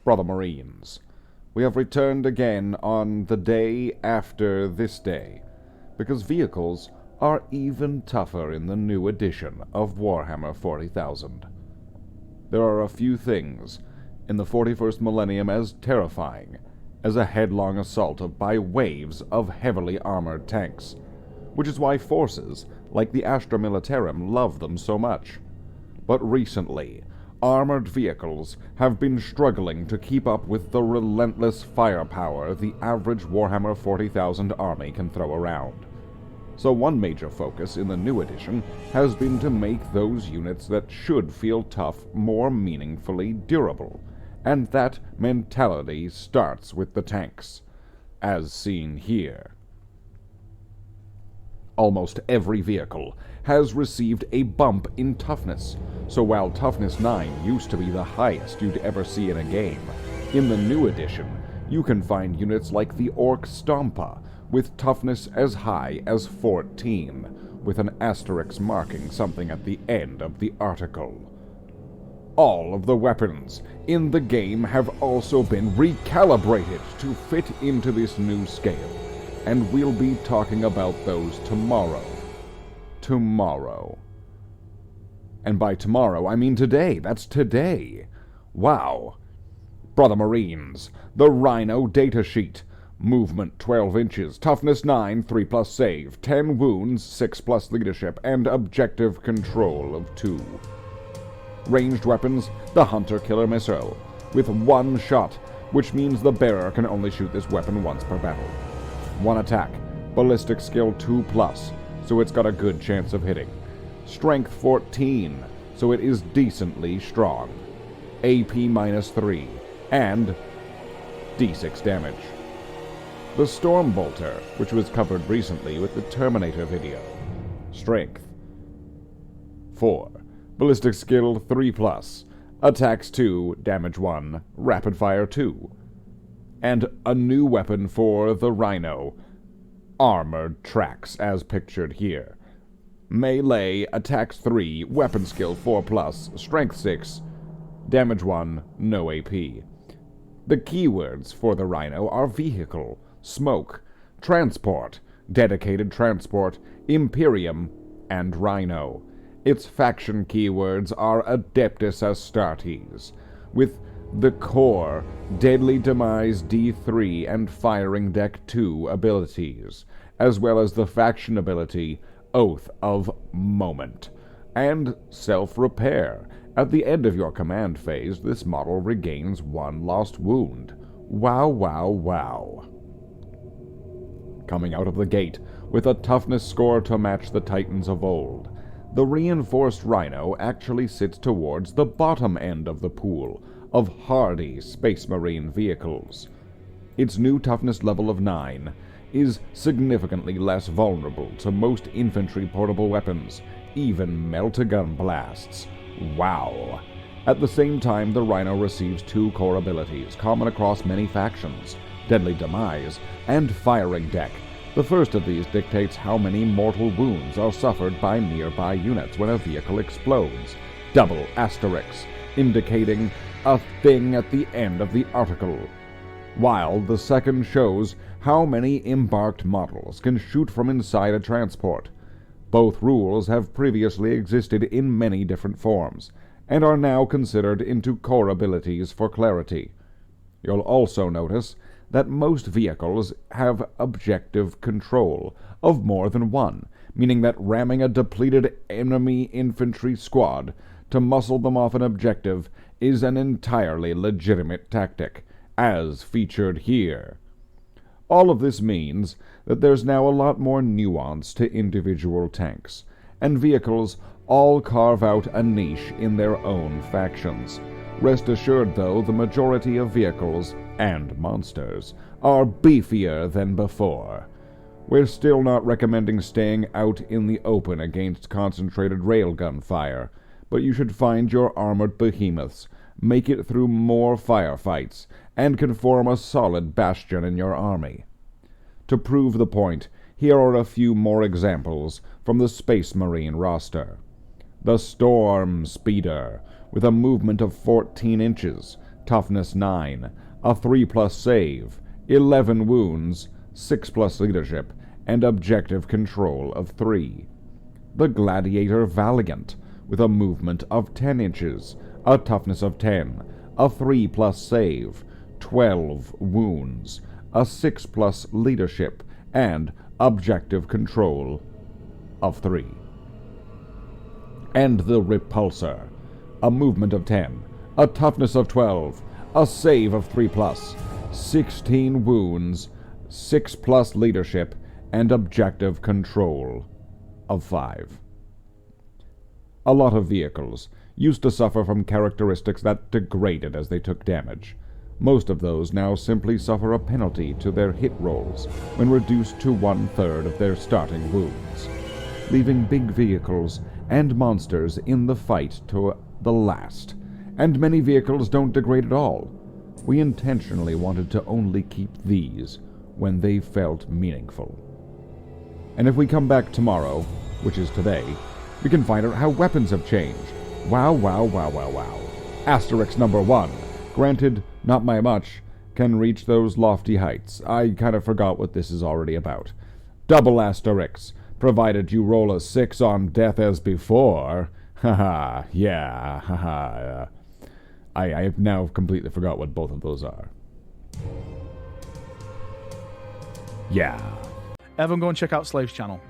Brother Marines, we have returned again on the day after this day, because vehicles are even tougher in the new edition of Warhammer 40,000. There are a few things in the 41st millennium as terrifying as a headlong assault by waves of heavily armored tanks, which is why forces like the Astra Militarum love them so much. But recently, armored vehicles have been struggling to keep up with the relentless firepower the average Warhammer 40,000 army can throw around. So one major focus in the new edition has been to make those units that should feel tough more meaningfully durable, and that mentality starts with the tanks, as seen here. Almost every vehicle has received a bump in toughness, so while Toughness 9 used to be the highest you'd ever see in a game, in the new edition you can find units like the Orc Stompa with toughness as high as 14, with an asterisk marking something at the end of the article. All of the weapons in the game have also been recalibrated to fit into this new scale, and we'll be talking about those tomorrow. Tomorrow. And by tomorrow, I mean today. That's today. Wow. Brother Marines, the Rhino datasheet. Movement 12 inches, toughness 9, 3+ save, 10 wounds, 6+ leadership, and objective control of 2. Ranged weapons, the Hunter-Killer Missile, with 1 shot, which means the bearer can only shoot this weapon once per battle. 1 attack, ballistic skill 2+, so it's got a good chance of hitting. Strength 14, so it is decently strong. AP -3, and D6 damage. The Stormbolter, which was covered recently with the Terminator video. Strength 4, ballistic skill 3+, attacks 2, damage 1, rapid fire 2. And a new weapon for the Rhino, armored tracks, as pictured here. Melee, attacks 3, weapon skill 4+, strength 6, damage 1, no AP. The keywords for the Rhino are vehicle, smoke, transport, dedicated transport, Imperium, and Rhino. Its faction keywords are Adeptus Astartes, with the core, Deadly Demise D3 and Firing Deck 2 abilities, as well as the faction ability Oath of Moment, and Self-Repair. At the end of your command phase, this model regains 1 lost wound. Wow, wow, wow. Coming out of the gate with a toughness score to match the Titans of old, the reinforced Rhino actually sits towards the bottom end of the pool of hardy Space Marine vehicles. Its new toughness level of 9 is significantly less vulnerable to most infantry portable weapons, even melt-a-gun blasts. Wow! At the same time, the Rhino receives 2 core abilities, common across many factions, Deadly Demise and Firing Deck. The first of these dictates how many mortal wounds are suffered by nearby units when a vehicle explodes, double asterisks, indicating a thing at the end of the article, while the second shows how many embarked models can shoot from inside a transport. Both rules have previously existed in many different forms, and are now considered into core abilities for clarity. You'll also notice that most vehicles have objective control of more than one, meaning that ramming a depleted enemy infantry squad to muscle them off an objective is an entirely legitimate tactic, as featured here. All of this means that there's now a lot more nuance to individual tanks, and vehicles all carve out a niche in their own factions. Rest assured, though, the majority of vehicles, and monsters, are beefier than before. We're still not recommending staying out in the open against concentrated railgun fire, but you should find your armored behemoths, make it through more firefights, and can form a solid bastion in your army. To prove the point, here are a few more examples from the Space Marine roster. The Storm Speeder, with a movement of 14 inches, Toughness 9, a 3+ save, 11 wounds, 6+ leadership, and objective control of 3. The Gladiator Valiant, with a movement of 10 inches, a toughness of 10, a 3+ save, 12 wounds, a 6+ leadership, and objective control of 3. And the Repulsor, a movement of 10, a toughness of 12, a save of 3+, 16 wounds, 6+ leadership, and objective control of 5. A lot of vehicles used to suffer from characteristics that degraded as they took damage. Most of those now simply suffer a penalty to their hit rolls when reduced to 1/3 of their starting wounds, leaving big vehicles and monsters in the fight to the last. And many vehicles don't degrade at all. We intentionally wanted to only keep these when they felt meaningful. And if we come back tomorrow, which is today, we can find out how weapons have changed. Wow, wow, wow, wow, wow. Asterisk number 1. Granted, not by much, can reach those lofty heights. I kind of forgot what this is already about. Double asterisks, provided you roll a 6 on death as before. Haha, yeah, haha. I have now completely forgot what both of those are. Yeah. Everyone go and check out Slave's channel.